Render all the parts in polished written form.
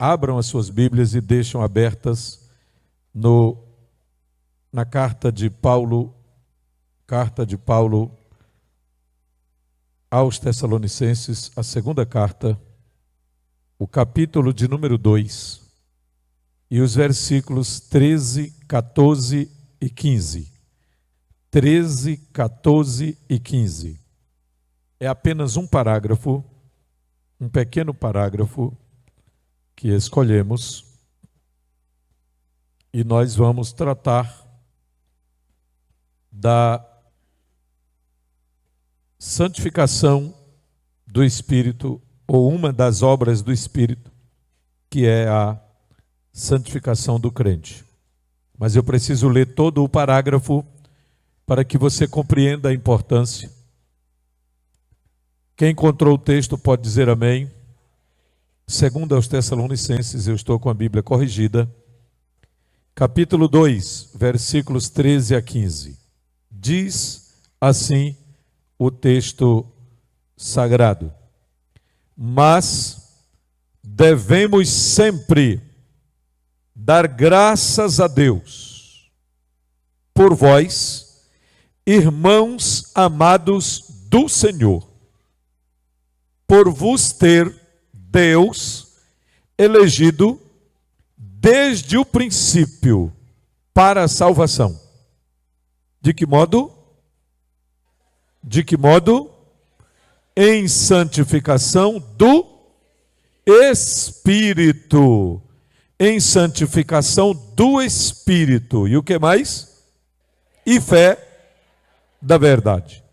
abram as suas Bíblias e deixam abertas na carta de Paulo aos Tessalonicenses, a segunda carta, o capítulo de número 2, e os versículos 13, 14 e 15. 13, 14 e 15. É apenas um parágrafo, um pequeno parágrafo que escolhemos, e nós vamos tratar da santificação do Espírito, ou uma das obras do Espírito, que é a santificação do crente. Mas eu preciso ler todo o parágrafo para que você compreenda a importância. Quem encontrou o texto pode dizer amém. Segundo aos Tessalonicenses, eu estou com a Bíblia corrigida. Capítulo 2, versículos 13 a 15. Diz assim o texto sagrado: mas devemos sempre dar graças a Deus por vós, irmãos amados do Senhor, por vos ter Deus elegido desde o princípio para a salvação. De que modo? De que modo? Em santificação do Espírito. Em santificação do Espírito. E o que mais? E fé da verdade.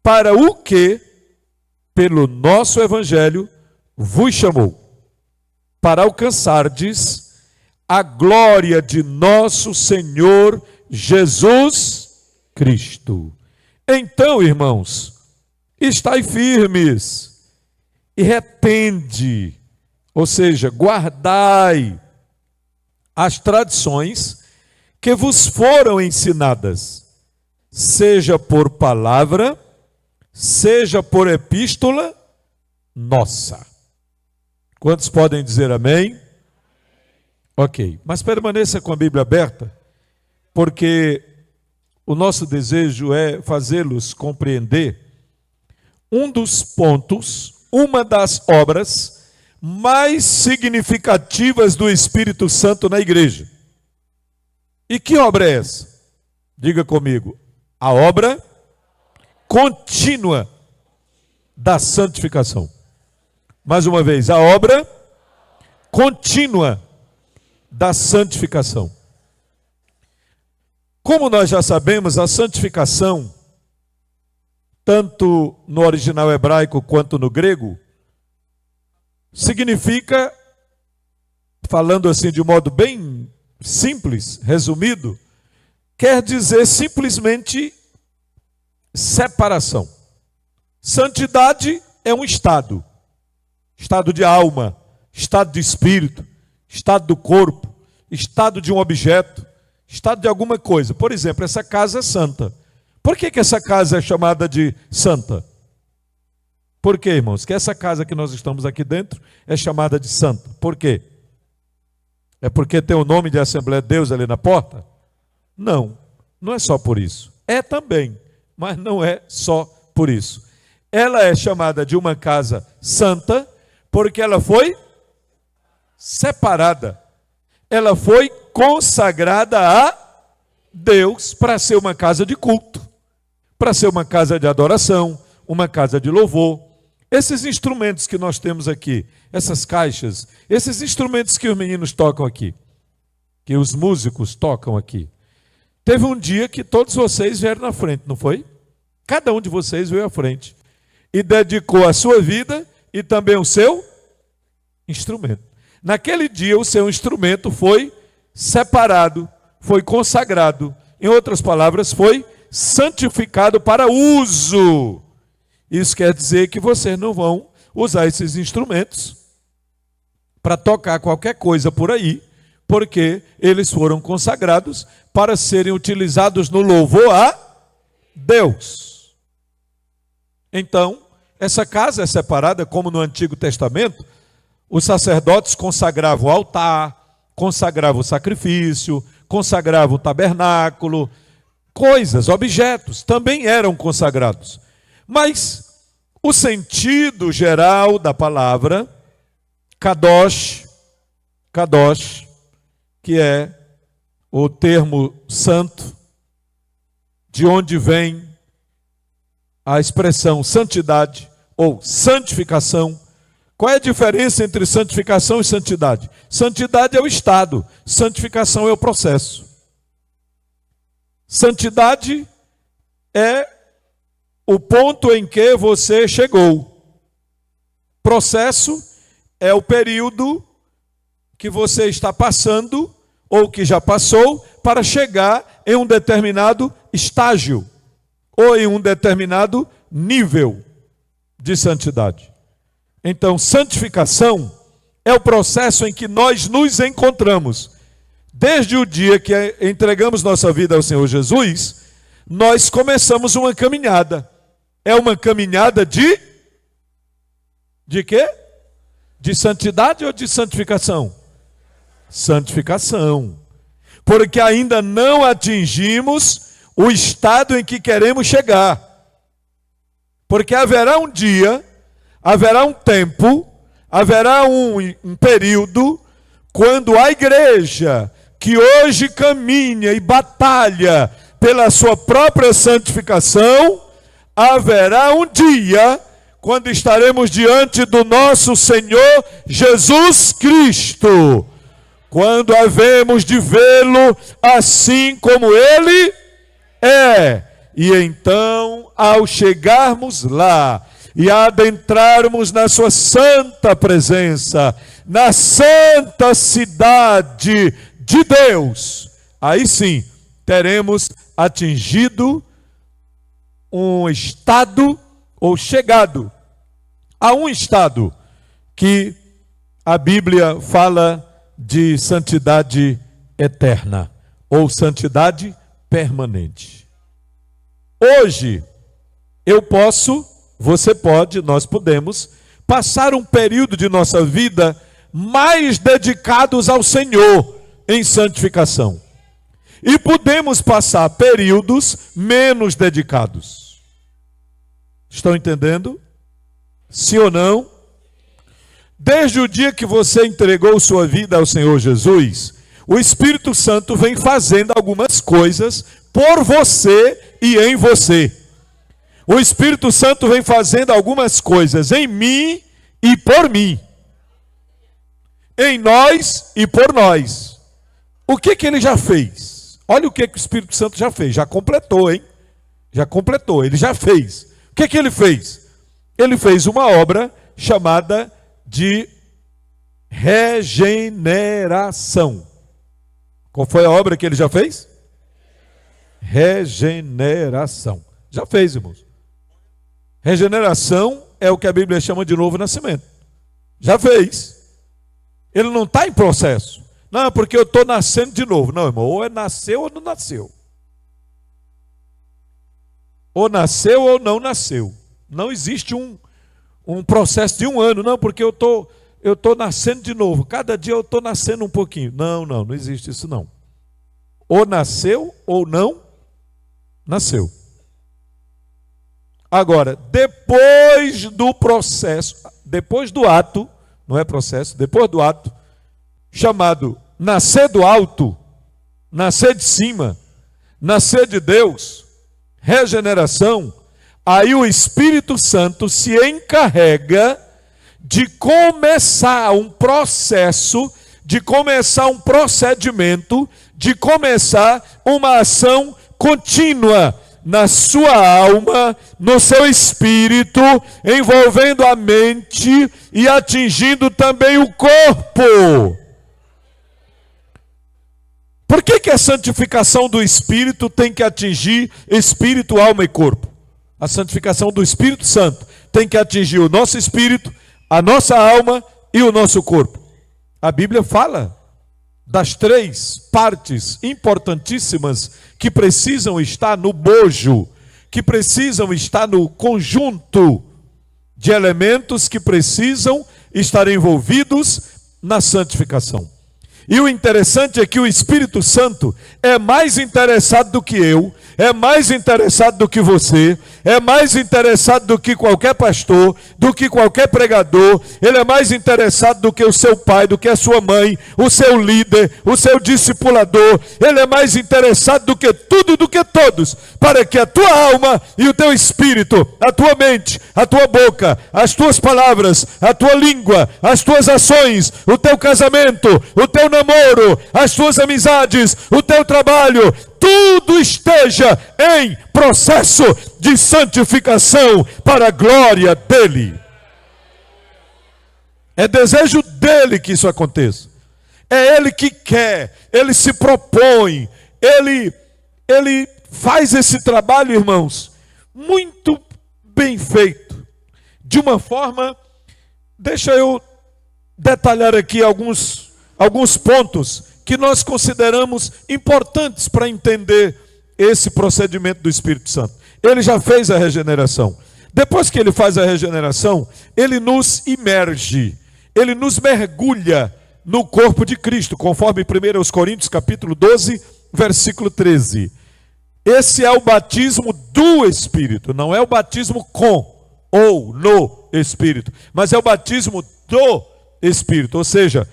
Para o que, pelo nosso Evangelho, vos chamou, para alcançardes a glória de nosso Senhor Jesus Cristo. Então, irmãos, estai firmes e retende, ou seja, guardai as tradições que vos foram ensinadas, seja por palavra, seja por epístola nossa. Quantos podem dizer amém? Ok, mas permaneça com a Bíblia aberta, porque o nosso desejo é fazê-los compreender um dos pontos, uma das obras mais significativas do Espírito Santo na igreja. E que obra é essa? Diga comigo: a obra contínua da santificação. Mais uma vez, a obra contínua da santificação. Como nós já sabemos, a santificação, tanto no original hebraico quanto no grego, significa, falando assim de um modo bem simples, resumido, quer dizer simplesmente separação. Santidade é um estado de alma, estado de espírito, estado do corpo, estado de um objeto, estado de alguma coisa. Por exemplo, essa casa é santa. Por que essa casa é chamada de santa? Por quê, irmãos? Que essa casa que nós estamos aqui dentro é chamada de santa. Por quê? É porque tem o nome de Assembleia de Deus ali na porta? Não, não é só por isso. É também, mas não é só por isso. Ela é chamada de uma casa santa porque ela foi separada. Ela foi consagrada a Deus para ser uma casa de culto, para ser uma casa de adoração, uma casa de louvor. Esses instrumentos que nós temos aqui, essas caixas, esses instrumentos que os meninos tocam aqui, que os músicos tocam aqui. Teve um dia que todos vocês vieram na frente, não foi? Cada um de vocês veio à frente e dedicou a sua vida e também o seu instrumento. Naquele dia o seu instrumento foi separado, foi consagrado. Em outras palavras, foi santificado para uso. Isso quer dizer que vocês não vão usar esses instrumentos para tocar qualquer coisa por aí, porque eles foram consagrados para serem utilizados no louvor a Deus. Então, essa casa é separada, como no Antigo Testamento, Os sacerdotes consagravam o altar, consagravam o sacrifício, consagravam o tabernáculo, coisas, objetos também eram consagrados. Mas o sentido geral da palavra, kadosh, que é o termo santo, de onde vem a expressão santidade ou santificação. Qual é a diferença entre santificação e santidade? Santidade é o estado, santificação é o processo. Santidade é o ponto em que você chegou. Processo é o período que você está passando ou que já passou para chegar em um determinado estágio ou em um determinado nível de santidade. Então, santificação é o processo em que nós nos encontramos. Desde o dia que entregamos nossa vida ao Senhor Jesus, nós começamos uma caminhada. É uma caminhada de quê? De santidade ou de santificação? Santificação. Porque ainda não atingimos o estado em que queremos chegar. Porque haverá um dia, haverá um tempo, haverá um período, quando a igreja que hoje caminha e batalha pela sua própria santificação, haverá um dia quando estaremos diante do nosso Senhor Jesus Cristo, quando havemos de vê-lo assim como Ele é. E então, ao chegarmos lá e adentrarmos na sua santa presença, na santa cidade de Deus, aí sim teremos atingido um estado ou chegado a um estado que a Bíblia fala de santidade eterna ou santidade permanente. Hoje eu posso, você pode, nós podemos passar um período de nossa vida mais dedicados ao Senhor em santificação. E podemos passar períodos menos dedicados. Estão entendendo? Sim ou não? Desde o dia que você entregou sua vida ao Senhor Jesus, o Espírito Santo vem fazendo algumas coisas por você e em você. O Espírito Santo vem fazendo algumas coisas em mim e por mim. Em nós e por nós. O que ele já fez? Olha o que o Espírito Santo já fez. Já completou, hein? Já completou, ele já fez. O que ele fez? Ele fez uma obra chamada de regeneração. Qual foi a obra que ele já fez? Regeneração. Já fez, irmãos. Regeneração é o que a Bíblia chama de novo nascimento. Já fez. Ele não está em processo. Não, porque eu estou nascendo de novo. Não, irmão, ou nasceu ou não nasceu. Ou nasceu ou não nasceu. Não existe um processo de um ano. Não, porque eu estou nascendo de novo. Cada dia eu estou nascendo um pouquinho. Não existe isso não. Ou nasceu ou não nasceu. Agora, depois do processo, depois do ato, não é processo, depois do ato, chamado nascer do alto, nascer de cima, nascer de Deus, regeneração, aí o Espírito Santo se encarrega de começar um processo, de começar um procedimento, de começar uma ação contínua na sua alma, no seu espírito, envolvendo a mente e atingindo também o corpo. Por que a santificação do Espírito tem que atingir espírito, alma e corpo? A santificação do Espírito Santo tem que atingir o nosso espírito, a nossa alma e o nosso corpo. A Bíblia fala das três partes importantíssimas que precisam estar no bojo, que precisam estar no conjunto de elementos que precisam estar envolvidos na santificação. E o interessante é que o Espírito Santo é mais interessado do que eu, é mais interessado do que você, é mais interessado do que qualquer pastor, do que qualquer pregador. Ele é mais interessado do que o seu pai, do que a sua mãe, o seu líder, o seu discipulador. Ele é mais interessado do que tudo, do que todos, para que a tua alma e o teu espírito, a tua mente, a tua boca, as tuas palavras, a tua língua, as tuas ações, o teu casamento, o teu namoro, as tuas amizades, o teu trabalho, tudo esteja em processo de santificação para a glória dele. É desejo dele que isso aconteça. É ele que quer, ele se propõe, ele faz esse trabalho, irmãos, muito bem feito. De uma forma, deixa eu detalhar aqui alguns pontos que nós consideramos importantes para entender esse procedimento do Espírito Santo. Ele já fez a regeneração. Depois que ele faz a regeneração, ele nos imerge, ele nos mergulha no corpo de Cristo, conforme 1 Coríntios capítulo 12, versículo 13. Esse é o batismo do Espírito, não é o batismo com ou no Espírito, mas é o batismo do Espírito, ou seja,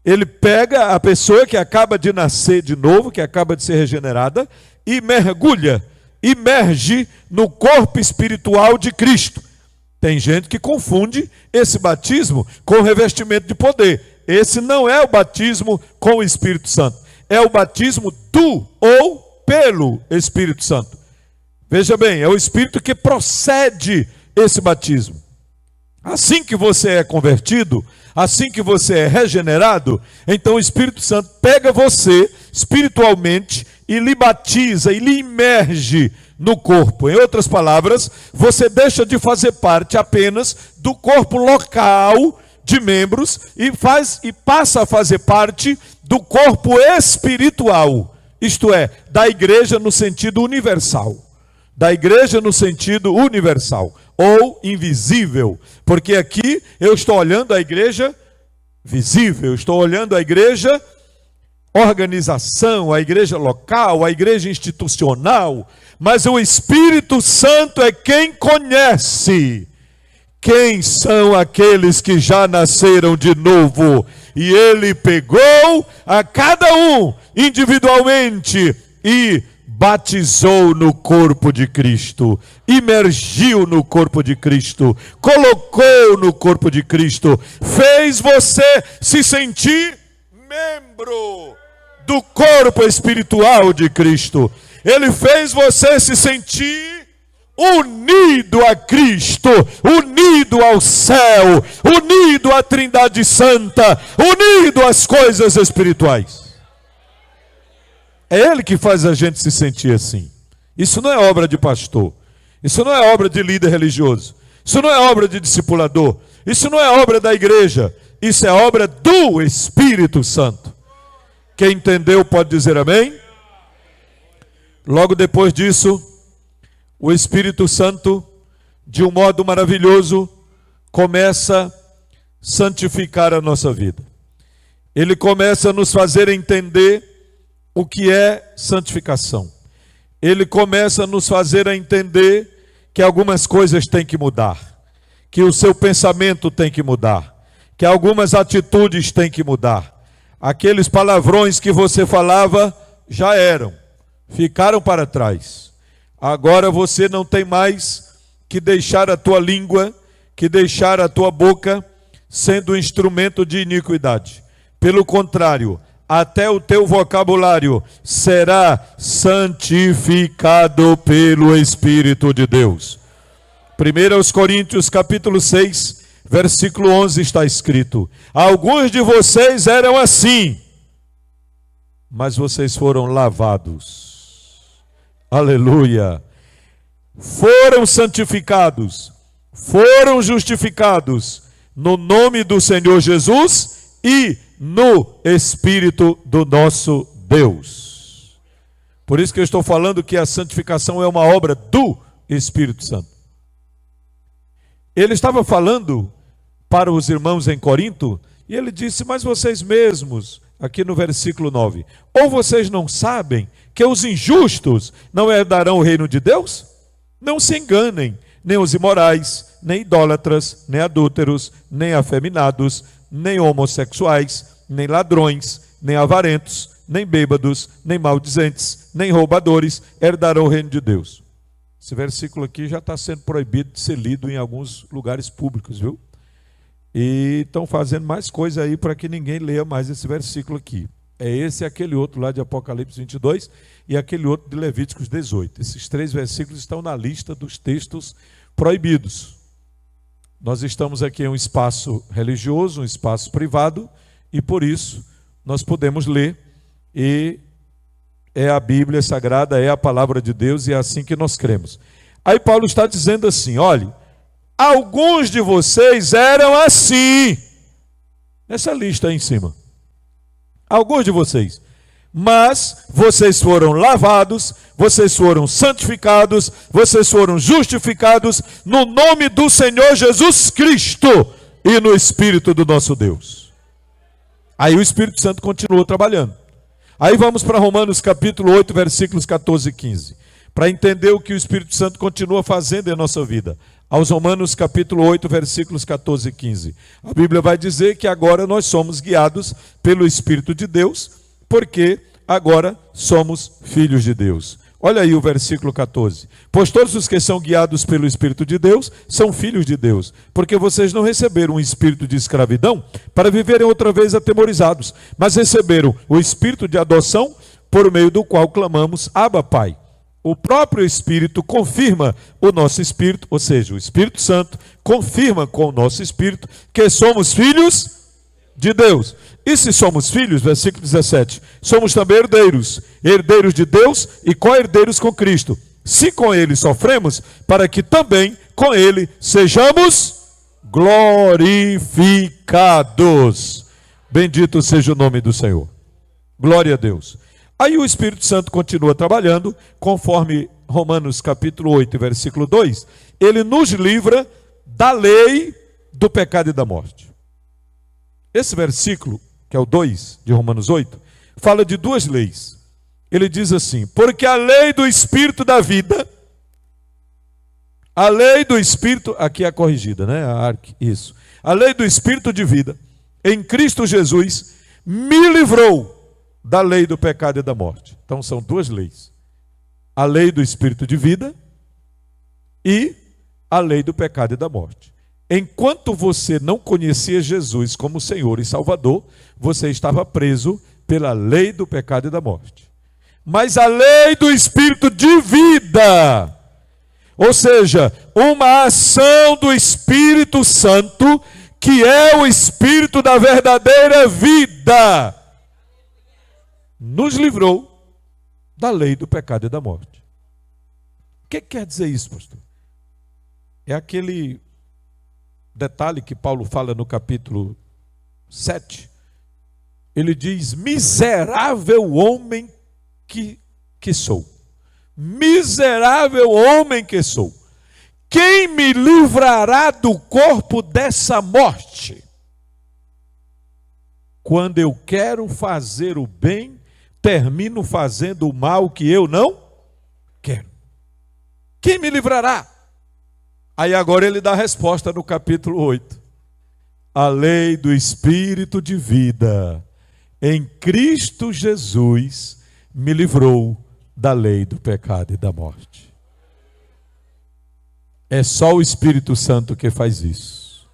ele pega a pessoa que acaba de nascer de novo, que acaba de ser regenerada, e mergulha, imerge no corpo espiritual de Cristo. Tem gente que confunde esse batismo com o revestimento de poder. Esse não é o batismo com o Espírito Santo. É o batismo do ou pelo Espírito Santo. Veja bem, é o Espírito que procede esse batismo. Assim que você é convertido, assim que você é regenerado, então o Espírito Santo pega você espiritualmente e lhe batiza e lhe imerge no corpo. Em outras palavras, você deixa de fazer parte apenas do corpo local de membros e passa a fazer parte do corpo espiritual, isto é, da igreja no sentido universal. Da igreja no sentido universal ou invisível, porque aqui eu estou olhando a igreja visível, eu estou olhando a igreja organização, a igreja local, a igreja institucional, mas o Espírito Santo é quem conhece quem são aqueles que já nasceram de novo, e ele pegou a cada um individualmente e batizou no corpo de Cristo, imergiu no corpo de Cristo, colocou no corpo de Cristo, fez você se sentir membro do corpo espiritual de Cristo. Ele fez você se sentir unido a Cristo, unido ao céu, unido à Trindade Santa, unido às coisas espirituais. É Ele que faz a gente se sentir assim. Isso não é obra de pastor. Isso não é obra de líder religioso. Isso não é obra de discipulador. Isso não é obra da igreja. Isso é obra do Espírito Santo. Quem entendeu pode dizer amém? Logo depois disso, o Espírito Santo, de um modo maravilhoso, começa a santificar a nossa vida. Ele começa a nos fazer entender o que é santificação. Ele começa a nos fazer entender que algumas coisas têm que mudar, que o seu pensamento tem que mudar, que algumas atitudes têm que mudar. Aqueles palavrões que você falava já eram, ficaram para trás. Agora você não tem mais que deixar a tua língua, que deixar a tua boca sendo um instrumento de iniquidade. Pelo contrário, até o teu vocabulário será santificado pelo Espírito de Deus. 1 Coríntios capítulo 6, versículo 11 está escrito: alguns de vocês eram assim, mas vocês foram lavados. Aleluia! Foram santificados, foram justificados no nome do Senhor Jesus e no Espírito do nosso Deus. Por isso que eu estou falando que a santificação é uma obra do Espírito Santo. Ele estava falando para os irmãos em Corinto, e ele disse: mas vocês mesmos, aqui no versículo 9, ou vocês não sabem que os injustos não herdarão o reino de Deus? Não se enganem, nem os imorais, nem idólatras, nem adúlteros, nem afeminados, nem homossexuais, nem ladrões, nem avarentos, nem bêbados, nem maldizentes, nem roubadores herdarão o reino de Deus. Esse versículo aqui já está sendo proibido de ser lido em alguns lugares públicos, viu? E estão fazendo mais coisa aí para que ninguém leia mais esse versículo aqui. É esse e aquele outro lá de Apocalipse 22 e aquele outro de Levíticos 18. Esses 3 versículos estão na lista dos textos proibidos. Nós estamos aqui em um espaço religioso, um espaço privado, e por isso nós podemos ler, e é a Bíblia Sagrada, é a palavra de Deus, e é assim que nós cremos. Aí Paulo está dizendo assim: olhe, alguns de vocês eram assim, nessa lista aí em cima, alguns de vocês, mas vocês foram lavados, vocês foram santificados, vocês foram justificados no nome do Senhor Jesus Cristo e no Espírito do nosso Deus. Aí o Espírito Santo continua trabalhando. Aí vamos para Romanos capítulo 8, versículos 14 e 15, para entender o que o Espírito Santo continua fazendo em nossa vida. Aos Romanos capítulo 8, versículos 14 e 15. A Bíblia vai dizer que agora nós somos guiados pelo Espírito de Deus, porque agora somos filhos de Deus. Olha aí o versículo 14. Pois todos os que são guiados pelo Espírito de Deus são filhos de Deus, porque vocês não receberam um espírito de escravidão para viverem outra vez atemorizados, mas receberam o espírito de adoção, por meio do qual clamamos: Abba, Pai. O próprio Espírito confirma o nosso espírito, ou seja, o Espírito Santo confirma com o nosso espírito que somos filhos de Deus. E se somos filhos, versículo 17, somos também herdeiros, herdeiros de Deus e co-herdeiros com Cristo. Se com ele sofremos, para que também com ele sejamos glorificados. Bendito seja o nome do Senhor. Glória a Deus. Aí o Espírito Santo continua trabalhando, conforme Romanos capítulo 8, versículo 2, ele nos livra da lei do pecado e da morte. Esse versículo, que é o 2 de Romanos 8, fala de 2 leis. Ele diz assim: porque a lei do Espírito da vida, a lei do Espírito, aqui é a corrigida, né? Isso. A lei do Espírito de vida, em Cristo Jesus, me livrou da lei do pecado e da morte. Então são 2 leis: a lei do Espírito de vida e a lei do pecado e da morte. Enquanto você não conhecia Jesus como Senhor e Salvador, você estava preso pela lei do pecado e da morte. Mas a lei do Espírito de vida, ou seja, uma ação do Espírito Santo, que é o Espírito da verdadeira vida, nos livrou da lei do pecado e da morte. O que quer dizer isso, pastor? É aquele detalhe que Paulo fala no capítulo 7. Ele diz: miserável homem que sou. Miserável homem que sou. Quem me livrará do corpo dessa morte? Quando eu quero fazer o bem, termino fazendo o mal que eu não quero. Quem me livrará? Aí agora ele dá a resposta no capítulo 8. A lei do Espírito de vida, em Cristo Jesus, me livrou da lei do pecado e da morte. É só o Espírito Santo que faz isso.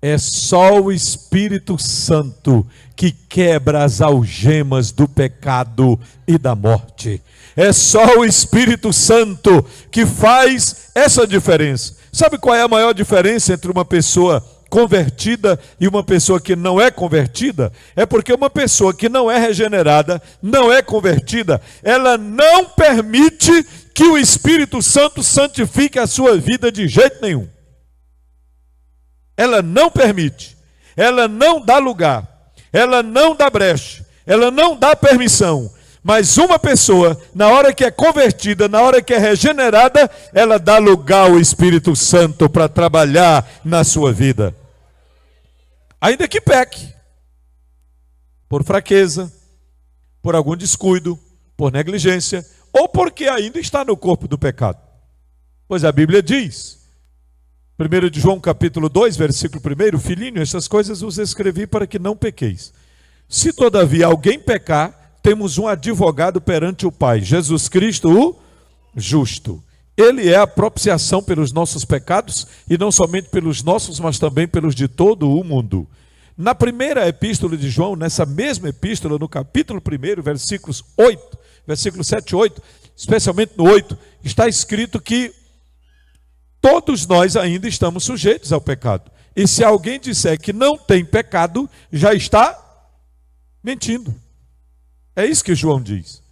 É só o Espírito Santo que quebra as algemas do pecado e da morte. É só o Espírito Santo que faz essa diferença. Sabe qual é a maior diferença entre uma pessoa convertida e uma pessoa que não é convertida? É porque uma pessoa que não é regenerada, não é convertida, ela não permite que o Espírito Santo santifique a sua vida de jeito nenhum. Ela não permite, ela não dá lugar, ela não dá brecha, ela não dá permissão. Mas uma pessoa, na hora que é convertida, na hora que é regenerada, ela dá lugar ao Espírito Santo para trabalhar na sua vida. Ainda que peque, por fraqueza, por algum descuido, por negligência, ou porque ainda está no corpo do pecado. Pois a Bíblia diz, 1 de João capítulo 2, versículo 1, filhinho, essas coisas vos escrevi para que não pequeis. Se todavia alguém pecar, temos um advogado perante o Pai, Jesus Cristo, o justo. Ele é a propiciação pelos nossos pecados, e não somente pelos nossos, mas também pelos de todo o mundo. Na primeira epístola de João, nessa mesma epístola, no capítulo 1, versículos 7 e 8, especialmente no 8, está escrito que todos nós ainda estamos sujeitos ao pecado. E se alguém disser que não tem pecado, já está mentindo. É isso que João diz.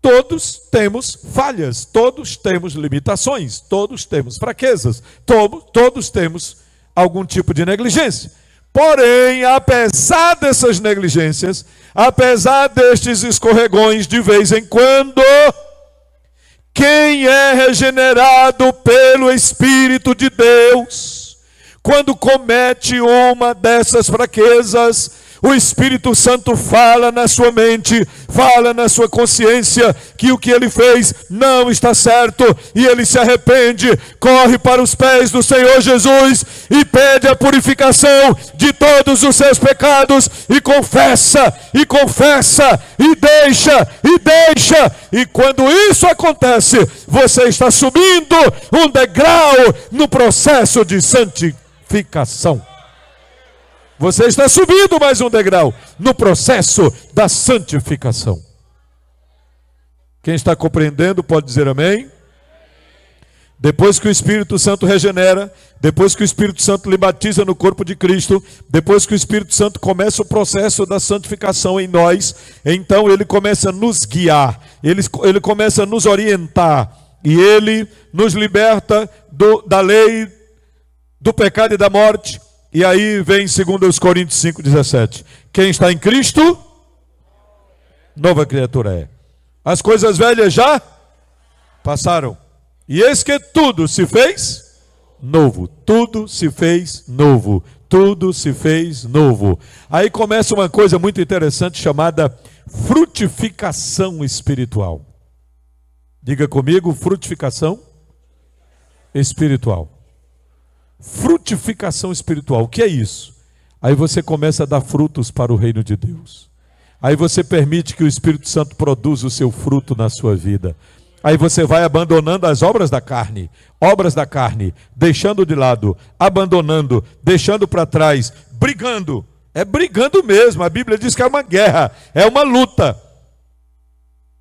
Todos temos falhas, todos temos limitações, todos temos fraquezas, todos temos algum tipo de negligência. Porém, apesar dessas negligências, apesar destes escorregões de vez em quando, quem é regenerado pelo Espírito de Deus, quando comete uma dessas fraquezas, o Espírito Santo fala na sua mente, fala na sua consciência que o que ele fez não está certo, e ele se arrepende, corre para os pés do Senhor Jesus e pede a purificação de todos os seus pecados, e confessa, e confessa, e deixa, e quando isso acontece, você está subindo um degrau no processo de santificação. Você está subindo mais um degrau no processo da santificação. Quem está compreendendo pode dizer amém? Depois que o Espírito Santo regenera, depois que o Espírito Santo lhe batiza no corpo de Cristo, depois que o Espírito Santo começa o processo da santificação em nós, então ele começa a nos guiar, ele começa a nos orientar, e ele nos liberta da lei do pecado e da morte. E aí vem 2 Coríntios 5,17. Quem está em Cristo, nova criatura é. As coisas velhas já passaram, e eis que tudo se fez novo. Tudo se fez novo. Tudo se fez novo. Aí começa uma coisa muito interessante chamada frutificação espiritual. Diga comigo, frutificação espiritual. Frutificação espiritual, o que é isso? Aí você começa a dar frutos para o reino de Deus. Aí você permite que o Espírito Santo produza o seu fruto na sua vida. Aí você vai abandonando as obras da carne, deixando de lado, abandonando, deixando para trás, brigando. É brigando mesmo, a Bíblia diz que é uma guerra, é uma luta.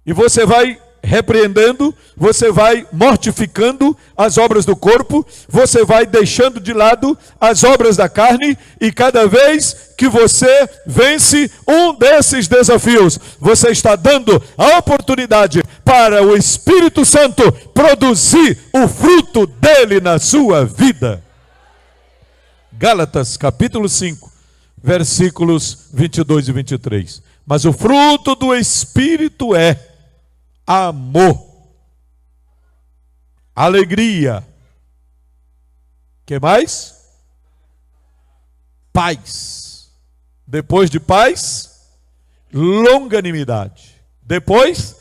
E você vai repreendendo, você vai mortificando as obras do corpo, você vai deixando de lado as obras da carne, e cada vez que você vence um desses desafios, você está dando a oportunidade para o Espírito Santo produzir o fruto dele na sua vida. Gálatas capítulo 5, versículos 22 e 23. Mas o fruto do Espírito é amor, alegria, que mais? Paz. Depois de paz, longanimidade. Depois,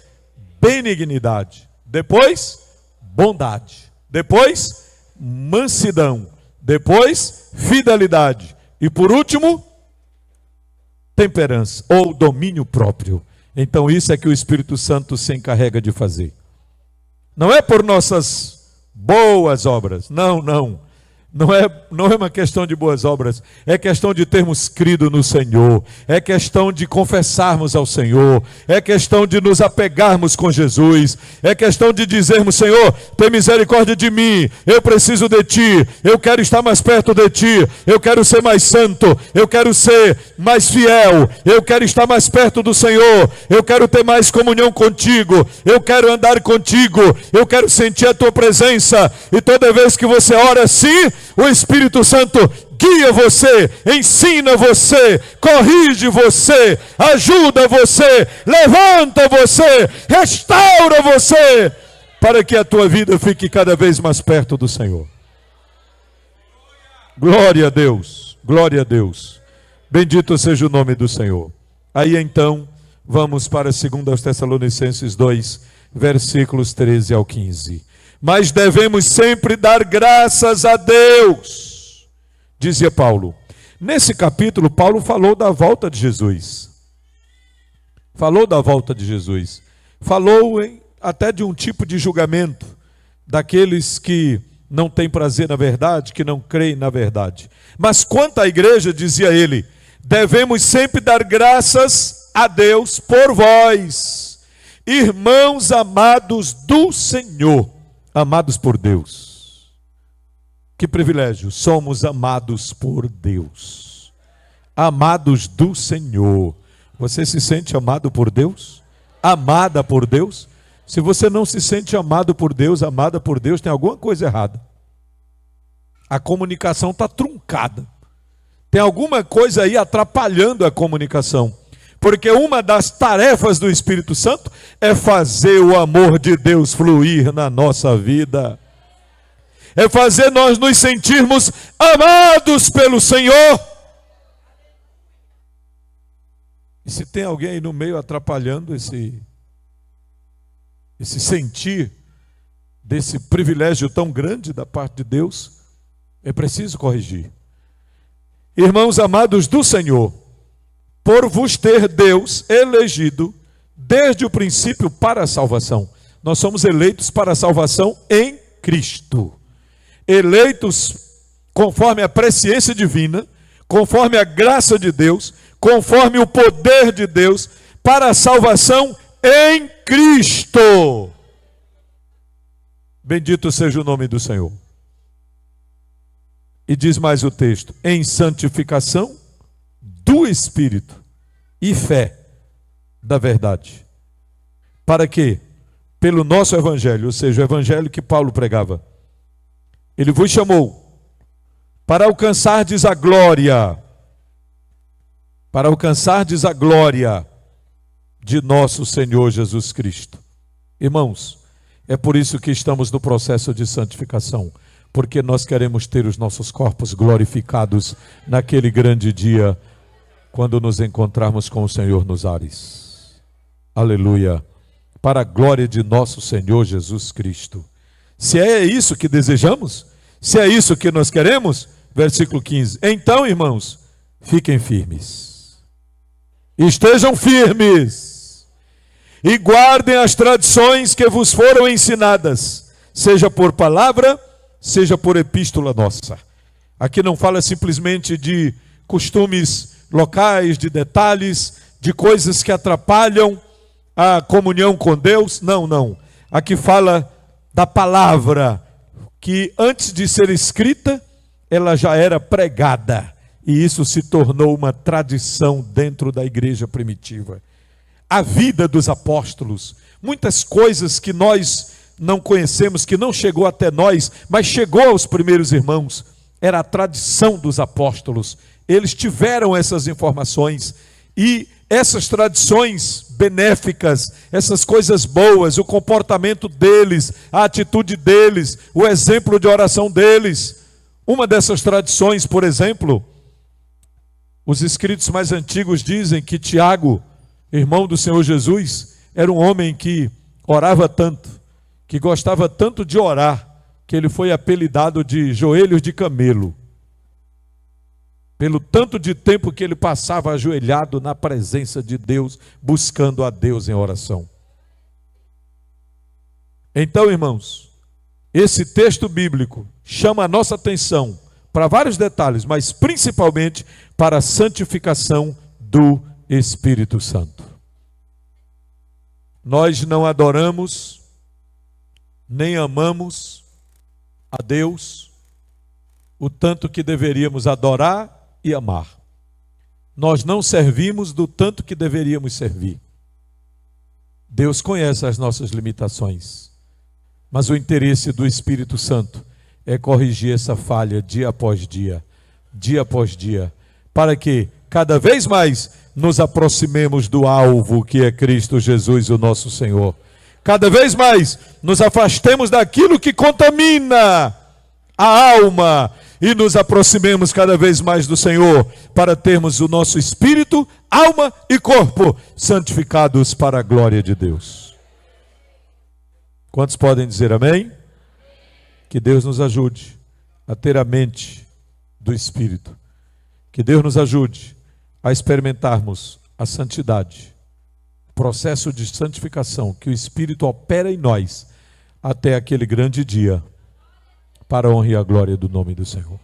benignidade. Depois, bondade. Depois, mansidão. Depois, fidelidade. E por último, temperança ou domínio próprio. Então isso é que o Espírito Santo se encarrega de fazer. Não é por nossas boas obras, não é uma questão de boas obras, é questão de termos crido no Senhor, é questão de confessarmos ao Senhor, é questão de nos apegarmos com Jesus, é questão de dizermos: Senhor, tem misericórdia de mim, eu preciso de Ti, eu quero estar mais perto de Ti, eu quero ser mais santo, eu quero ser mais fiel, eu quero estar mais perto do Senhor, eu quero ter mais comunhão contigo, eu quero andar contigo, eu quero sentir a Tua presença. E toda vez que você ora assim, o Espírito Santo guia você, ensina você, corrige você, ajuda você, levanta você, restaura você, para que a tua vida fique cada vez mais perto do Senhor. Glória a Deus, glória a Deus. Bendito seja o nome do Senhor. Aí então, vamos para 2 Tessalonicenses 2, versículos 13 ao 15. Mas devemos sempre dar graças a Deus, dizia Paulo. Nesse capítulo, Paulo falou da volta de Jesus. Falou da volta de Jesus. Falou até de um tipo de julgamento daqueles que não têm prazer na verdade, que não creem na verdade. Mas quanto à igreja, dizia ele, devemos sempre dar graças a Deus por vós, irmãos amados do Senhor, amados por Deus. Que privilégio, somos amados por Deus, amados do Senhor. Você se sente amado por Deus? Amada por Deus? Se você não se sente amado por Deus, amada por Deus, tem alguma coisa errada. A comunicação está truncada. Tem alguma coisa aí atrapalhando a comunicação. Porque uma das tarefas do Espírito Santo é fazer o amor de Deus fluir na nossa vida. É fazer nós nos sentirmos amados pelo Senhor. E se tem alguém aí no meio atrapalhando esse sentir desse privilégio tão grande da parte de Deus, é preciso corrigir. Irmãos amados do Senhor, por vos ter Deus elegido desde o princípio para a salvação. Nós somos eleitos para a salvação em Cristo. Eleitos conforme a presciência divina, conforme a graça de Deus, conforme o poder de Deus, para a salvação em Cristo. Bendito seja o nome do Senhor. E diz mais o texto, em santificação do Espírito e fé da verdade. Para que, pelo nosso evangelho, ou seja, o evangelho que Paulo pregava, ele vos chamou para alcançardes a glória, de nosso Senhor Jesus Cristo. Irmãos, é por isso que estamos no processo de santificação, porque nós queremos ter os nossos corpos glorificados naquele grande dia, quando nos encontrarmos com o Senhor nos ares. Aleluia! Para a glória de nosso Senhor Jesus Cristo. Se é isso que desejamos, se é isso que nós queremos, versículo 15. Então, irmãos, fiquem firmes. Estejam firmes. E guardem as tradições que vos foram ensinadas, seja por palavra, seja por epístola nossa. Aqui não fala simplesmente de costumes locais, de detalhes, de coisas que atrapalham a comunhão com Deus. Não. Aqui fala da palavra, que antes de ser escrita, ela já era pregada. E isso se tornou uma tradição dentro da igreja primitiva. A vida dos apóstolos, muitas coisas que nós não conhecemos, que não chegou até nós, mas chegou aos primeiros irmãos, era a tradição dos apóstolos. Eles tiveram essas informações e essas tradições benéficas, essas coisas boas, o comportamento deles, a atitude deles, o exemplo de oração deles. Uma dessas tradições, por exemplo, os escritos mais antigos dizem que Tiago, irmão do Senhor Jesus, era um homem que orava tanto, que gostava tanto de orar, que ele foi apelidado de joelhos de camelo, pelo tanto de tempo que ele passava ajoelhado na presença de Deus, buscando a Deus em oração. Então, irmãos, esse texto bíblico chama a nossa atenção para vários detalhes, mas principalmente para a santificação do Espírito Santo. Nós não adoramos, nem amamos a Deus o tanto que deveríamos adorar e amar. Nós não servimos do tanto que deveríamos servir. Deus conhece as nossas limitações, mas o interesse do Espírito Santo é corrigir essa falha dia após dia, para que cada vez mais nos aproximemos do alvo que é Cristo Jesus, o nosso Senhor. Cada vez mais nos afastemos daquilo que contamina a alma e nos aproximemos cada vez mais do Senhor, para termos o nosso espírito, alma e corpo santificados para a glória de Deus. Quantos podem dizer amém? Que Deus nos ajude a ter a mente do Espírito. Que Deus nos ajude a experimentarmos a santidade, o processo de santificação que o Espírito opera em nós até aquele grande dia, para a honra e a glória do nome do Senhor.